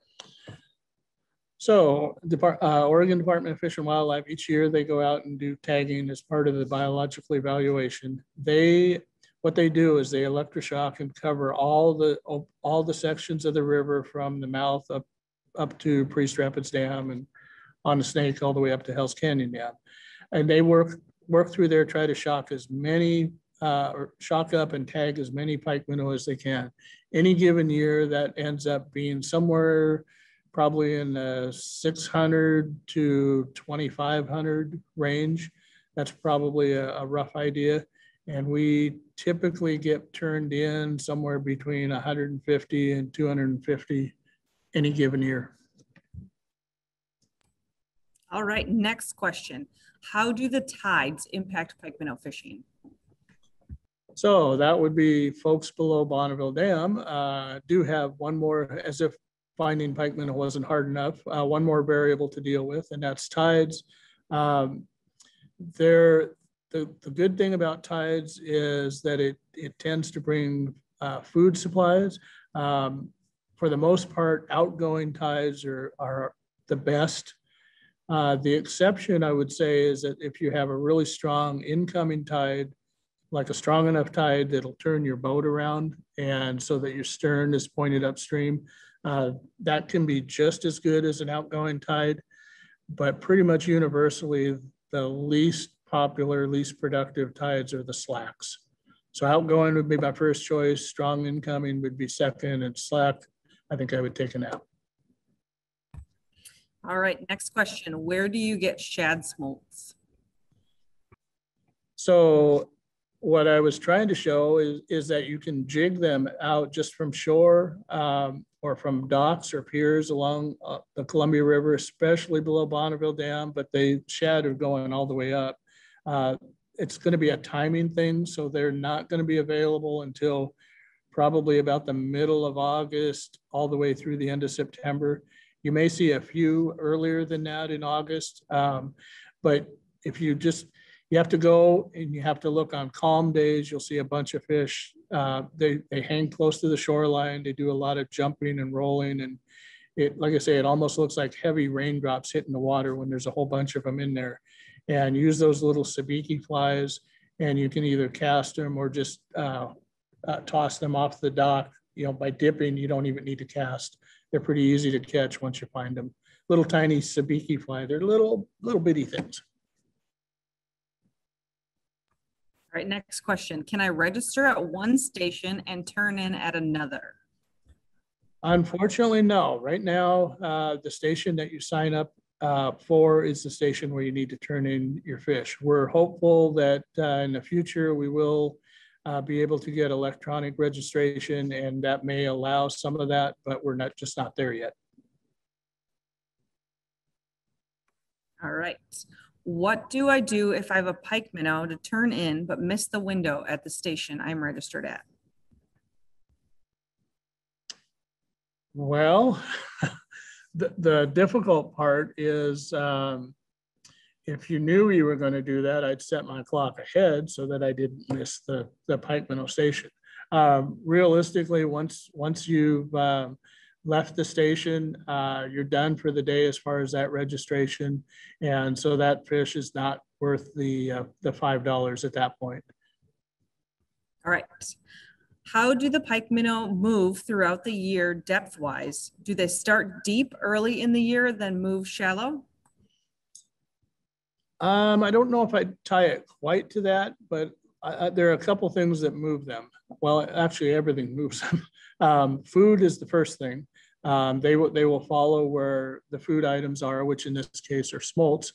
So Oregon Department of Fish and Wildlife, each year they go out and do tagging as part of the biological evaluation. What they do is they electroshock and cover all the sections of the river from the mouth up to Priest Rapids Dam and on the Snake all the way up to Hell's Canyon Dam. And they work through there, try to shock as many or shock up and tag as many pike minnow as they can. Any given year that ends up being somewhere probably in the 600 to 2,500 range. That's probably a rough idea. And we typically get turned in somewhere between 150 and 250 any given year. All right, next question. How do the tides impact pike minnow fishing? So that would be folks below Bonneville Dam do have one more, as if finding pike minnow wasn't hard enough, one more variable to deal with, and that's tides. The good thing about tides is that it tends to bring food supplies. For the most part, outgoing tides are the best. The exception, I would say, is that if you have a really strong incoming tide, like a strong enough tide that'll turn your boat around and so that your stern is pointed upstream, that can be just as good as an outgoing tide, but pretty much universally, the least popular, least productive tides are the slacks. So outgoing would be my first choice, strong incoming would be second, and slack, I think I would take a nap. All right, next question. Where do you get shad smolts? So what I was trying to show is that you can jig them out just from shore or from docks or piers along the Columbia River, especially below Bonneville Dam, but the shad are going all the way up. It's going to be a timing thing, so they're not going to be available until probably about the middle of August, all the way through the end of September. You may see a few earlier than that in August, but if you have to go and you have to look on calm days, you'll see a bunch of fish. They hang close to the shoreline. They do a lot of jumping and rolling. And like I say, it almost looks like heavy raindrops hitting the water when there's a whole bunch of them in there. And use those little sabiki flies, and you can either cast them or just toss them off the dock. You know, by dipping, you don't even need to cast. They're pretty easy to catch once you find them. Little tiny sabiki fly. They're little bitty things. All right, next question. Can I register at one station and turn in at another? Unfortunately, no. Right now, the station that you sign up for is the station where you need to turn in your fish. We're hopeful that in the future we will be able to get electronic registration, and that may allow some of that, but we're just not there yet. All right. What do I do if I have a pike minnow to turn in but miss the window at the station I'm registered at? Well, the difficult part is if you knew you were going to do that, I'd set my clock ahead so that I didn't miss the pike minnow station. Realistically, once you've left the station, you're done for the day as far as that registration. And so that fish is not worth the $5 at that point. All right. How do the pike minnow move throughout the year depth-wise? Do they start deep early in the year, then move shallow? I don't know if I'd tie it quite to that, but there are a couple things that move them. Well, actually, everything moves them. Food is the first thing. They will follow where the food items are, which in this case are smolts.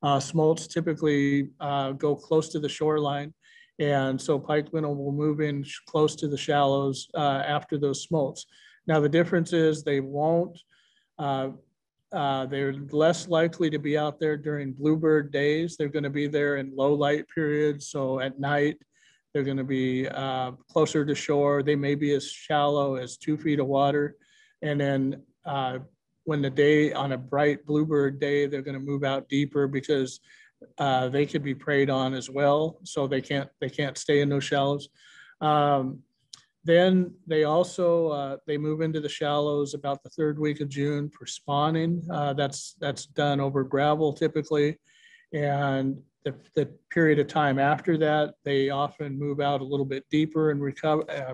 Smolts typically go close to the shoreline. And so pike minnow will move in close to the shallows after those smolts. Now, the difference is they won't, they're less likely to be out there during bluebird days. They're going to be there in low light periods. So at night, they're going to be closer to shore. They may be as shallow as 2 feet of water. And then when the day, on a bright bluebird day, they're going to move out deeper because they could be preyed on as well. So they can't stay in those shallows. Then they also, they move into the shallows about the 3rd week of June for spawning. That's done over gravel typically. And the period of time after that, they often move out a little bit deeper and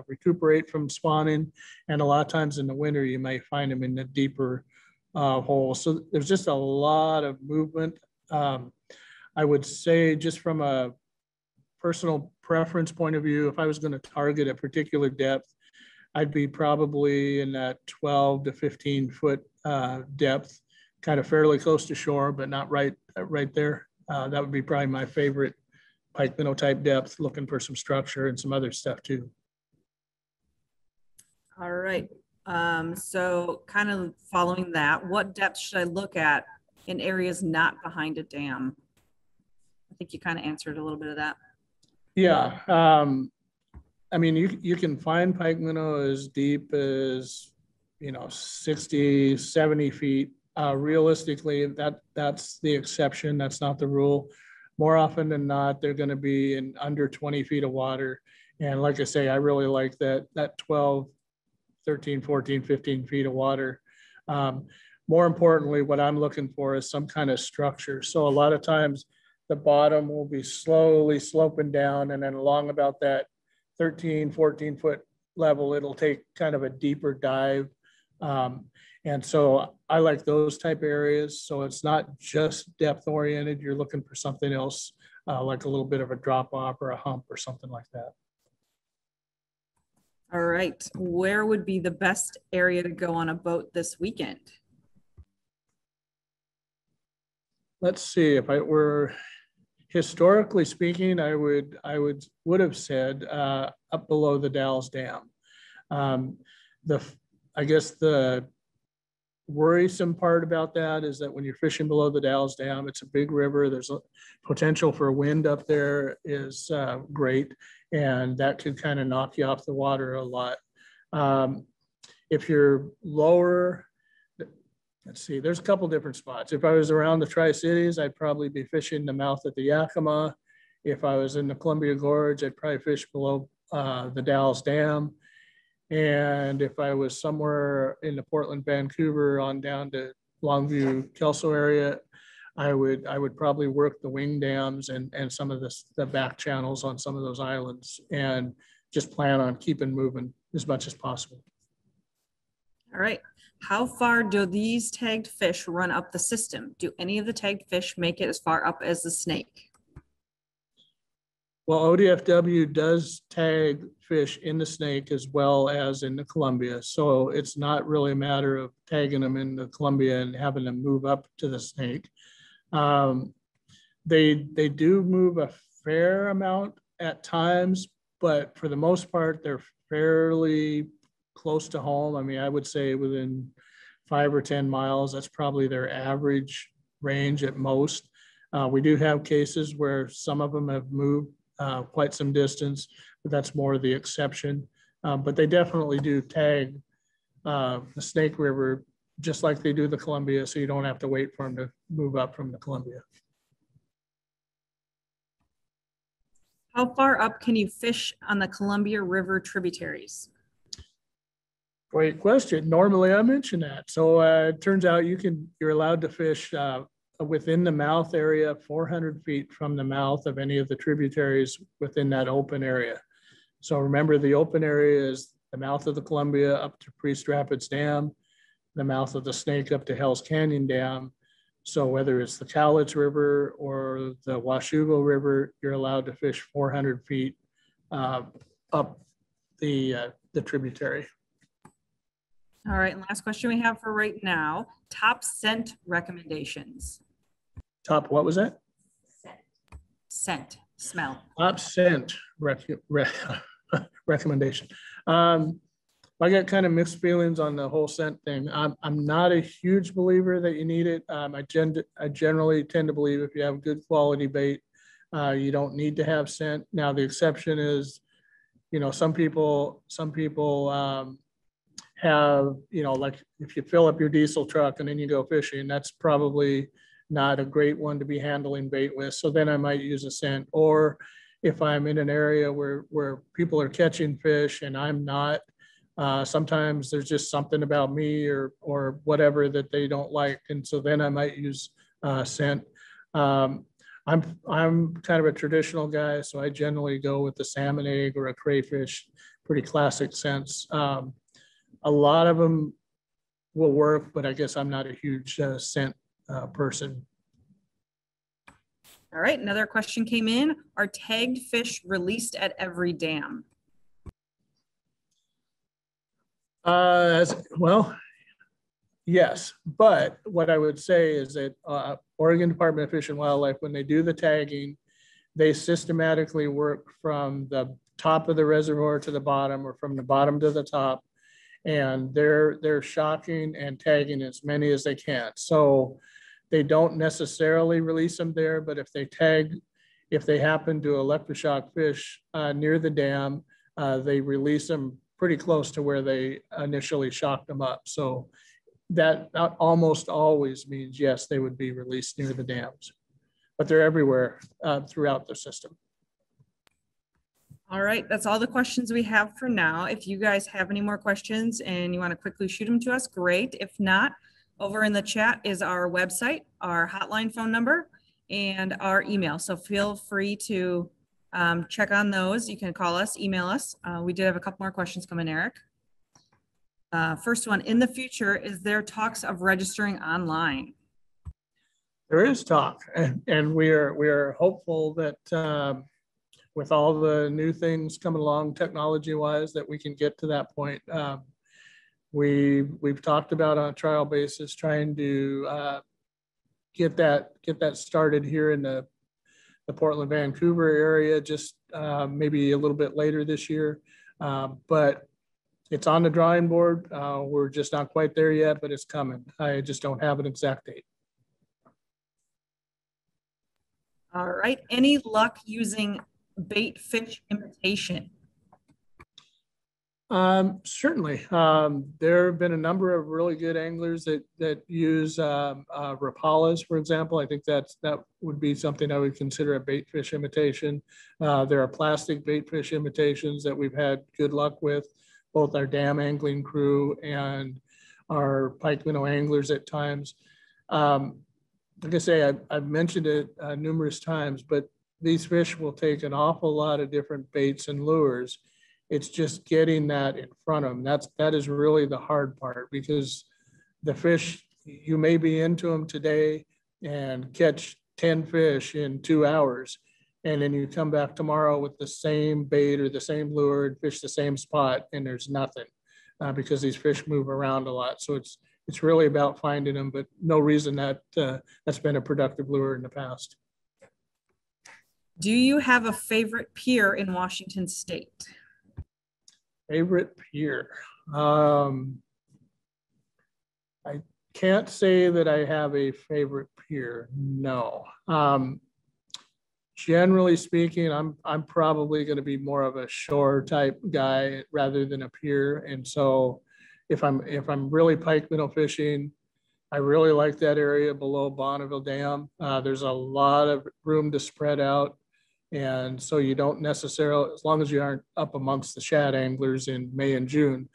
recuperate from spawning. And a lot of times in the winter, you may find them in the deeper hole. So there's just a lot of movement. I would say just from a personal preference point of view, if I was going to target a particular depth, I'd be probably in that 12 to 15 foot depth, kind of fairly close to shore, but not right there. That would be probably my favorite pike minnow type depth, looking for some structure and some other stuff too. All right. So kind of following that, what depth should I look at in areas not behind a dam? I think you kind of answered a little bit of that. Yeah. I mean, you can find pike minnow as deep as, 60, 70 feet. Realistically, that's the exception. That's not the rule. More often than not, they're going to be in under 20 feet of water. And like I say, I really like that 12, 13, 14, 15 feet of water. More importantly, what I'm looking for is some kind of structure. So a lot of times the bottom will be slowly sloping down, and then along about that 13, 14 foot level, it'll take kind of a deeper dive. And so I like those type areas. So it's not just depth oriented. You're looking for something else, like a little bit of a drop off or a hump or something like that. All right. Where would be the best area to go on a boat this weekend? Let's see, if I were, historically speaking, I would have said up below the Dalles Dam. I guess the worrisome part about that is that when you're fishing below the Dalles Dam, it's a big river. There's a potential for wind up there is great, and that could kind of knock you off the water a lot. If you're lower, let's see, there's a couple different spots. If I was around the Tri-Cities, I'd probably be fishing the mouth of the Yakima. If I was in the Columbia Gorge, I'd probably fish below the Dalles Dam. And if I was somewhere in the Portland, Vancouver on down to Longview, Kelso area, I would probably work the wing dams and some of the back channels on some of those islands, and just plan on keeping moving as much as possible. All right. How far do these tagged fish run up the system? Do any of the tagged fish make it as far up as the snake? Well, ODFW does tag fish in the Snake as well as in the Columbia. So it's not really a matter of tagging them in the Columbia and having them move up to the Snake. They do move a fair amount at times, but for the most part, they're fairly close to home. I mean, I would say within 5 or 10 miles, that's probably their average range at most. We do have cases where some of them have moved quite some distance, but that's more the exception. But they definitely do tag the Snake River just like they do the Columbia, so you don't have to wait for them to move up from the Columbia. How far up can you fish on the Columbia River tributaries? Great question. Normally I mention that. So it turns out you're allowed to fish within the mouth area, 400 feet from the mouth of any of the tributaries within that open area. So remember, the open area is the mouth of the Columbia up to Priest Rapids Dam, the mouth of the Snake up to Hell's Canyon Dam. So whether it's the Cowlitz River or the Washougal River, you're allowed to fish 400 feet up the tributary. All right, and last question we have for right now, top scent recommendations. Top, what was that? Scent, smell. Top scent recommendation. I got kind of mixed feelings on the whole scent thing. I'm not a huge believer that you need it. I generally tend to believe if you have good quality bait, you don't need to have scent. Now the exception is, you know, some people have, you know, like if you fill up your diesel truck and then you go fishing, that's probably not a great one to be handling bait with. So then I might use a scent. Or if I'm in an area where people are catching fish and I'm not, sometimes there's just something about me or whatever that they don't like. And so then I might use scent. I'm kind of a traditional guy, so I generally go with the salmon egg or a crayfish, pretty classic scents. A lot of them will work, but I guess I'm not a huge scent person. All right, another question came in. Are tagged fish released at every dam? Well, yes, but what I would say is that Oregon Department of Fish and Wildlife, when they do the tagging, they systematically work from the top of the reservoir to the bottom or from the bottom to the top. And they're shocking and tagging as many as they can. So they don't necessarily release them there, but if they happen to electroshock fish near the dam, they release them pretty close to where they initially shocked them up. So that almost always means, yes, they would be released near the dams, but they're everywhere throughout the system. All right, that's all the questions we have for now. If you guys have any more questions and you want to quickly shoot them to us, great. If not, over in the chat is our website, our hotline phone number, and our email. So feel free to check on those. You can call us, email us. We did have a couple more questions come in, Eric. First one, in the future, is there talks of registering online? There is talk, and we are hopeful that with all the new things coming along technology-wise, that we can get to that point. We've talked about on a trial basis trying to get that started here in the Portland, Vancouver area, just maybe a little bit later this year. But it's on the drawing board. We're just not quite there yet, but it's coming. I just don't have an exact date. All right, any luck using bait fish imitation? Certainly. There have been a number of really good anglers that use rapalas, for example. I think that would be something I would consider a bait fish imitation. There are plastic bait fish imitations that we've had good luck with, both our dam angling crew and our pike minnow anglers at times. Like I say, I've mentioned it numerous times, but these fish will take an awful lot of different baits and lures. It's just getting that in front of them. That is really the hard part, because the fish, you may be into them today and catch 10 fish in 2 hours. And then you come back tomorrow with the same bait or the same lure and fish the same spot, and there's nothing because these fish move around a lot. So it's really about finding them, but no reason that's been a productive lure in the past. Do you have a favorite pier in Washington State? Favorite pier? I can't say that I have a favorite pier. No. Generally speaking, I'm probably going to be more of a shore type guy rather than a pier. And so if I'm really pike minnow fishing, I really like that area below Bonneville Dam. There's a lot of room to spread out. And so you don't necessarily, as long as you aren't up amongst the shad anglers in May and June,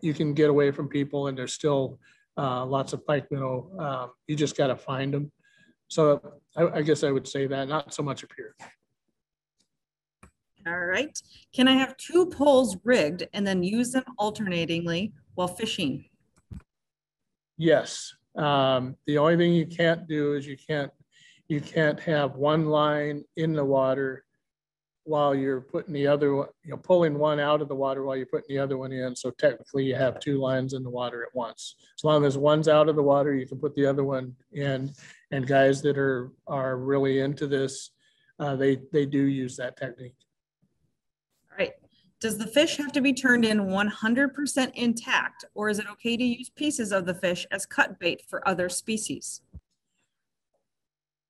you can get away from people, and there's still lots of pike minnow. You just got to find them. So I guess I would say that, not so much a pier. All right. Can I have 2 poles rigged and then use them alternatingly while fishing? Yes. The only thing you can't do is you can't have one line in the water while you're putting the other one, pulling one out of the water while you're putting the other one in. So technically you have 2 lines in the water at once. As long as one's out of the water, you can put the other one in. And guys that are really into this, they do use that technique. All right. Does the fish have to be turned in 100% intact, or is it okay to use pieces of the fish as cut bait for other species?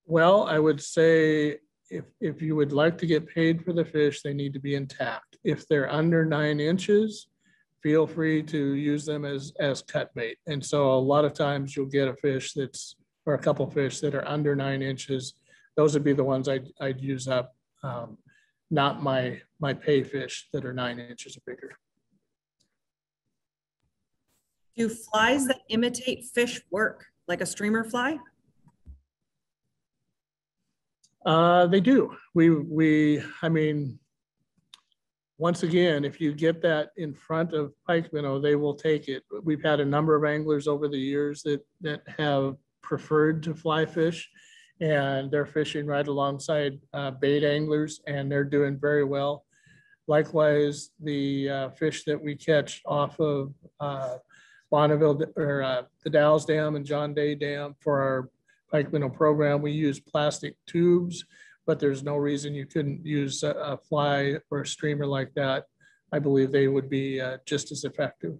Well, I would say if you would like to get paid for the fish, they need to be intact. If they're under 9 inches, feel free to use them as cut bait. And so a lot of times you'll get a fish or a couple of fish that are under 9 inches. Those would be the ones I'd use up, not my pay fish that are 9 inches or bigger. Do flies that imitate fish work, like a streamer fly? They do. I mean, once again, if you get that in front of pike minnow, they will take it. We've had a number of anglers over the years that have preferred to fly fish, and they're fishing right alongside bait anglers, and they're doing very well. Likewise, the fish that we catch off of Bonneville or the Dalles Dam and John Day Dam for our pike minnow program, we use plastic tubes, but there's no reason you couldn't use a fly or a streamer like that. I believe they would be just as effective.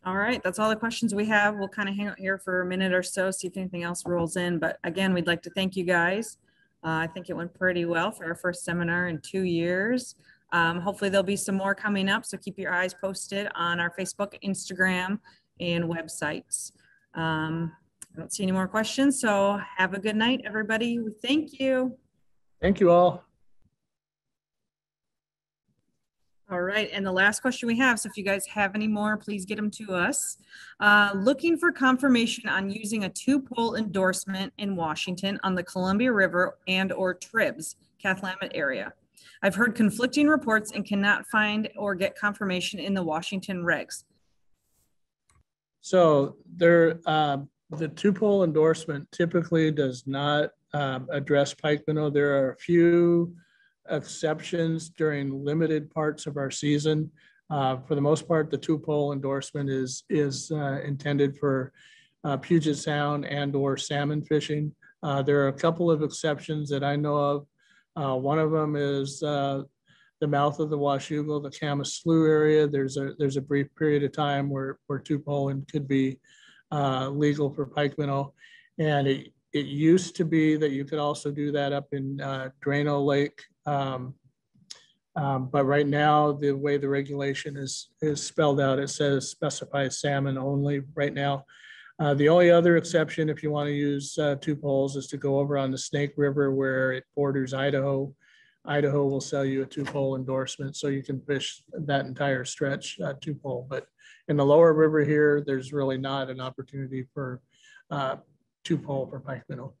All right, that's all the questions we have. We'll kind of hang out here for a minute or so, see if anything else rolls in. But again, we'd like to thank you guys. I think it went pretty well for our first seminar in 2 years. Hopefully there'll be some more coming up, so keep your eyes posted on our Facebook, Instagram, and websites. I don't see any more questions, so have a good night, everybody. Thank you. Thank you all. All right, and the last question we have, so if you guys have any more, please get them to us. Looking for confirmation on using a 2-pole endorsement in Washington on the Columbia River and/or Tribs, Cathlamet area. I've heard conflicting reports and cannot find or get confirmation in the Washington regs. So the 2-pole endorsement typically does not address pike minnow. There are a few exceptions during limited parts of our season. For the most part, the 2-pole endorsement is intended for Puget Sound and/or salmon fishing. There are a couple of exceptions that I know of. One of them is the mouth of the Washougal, the Camas Slough area. There's a brief period of time where 2-pole could be legal for pike minnow, and it used to be that you could also do that up in Drano Lake, but right now the way the regulation is spelled out, it says specifies salmon only right now. The only other exception, if you want to use 2 poles, is to go over on the Snake River where it borders Idaho. Idaho will sell you a 2-pole endorsement, so you can fish that entire stretch 2-pole. But in the lower river here, there's really not an opportunity for 2-pole for pike minnow.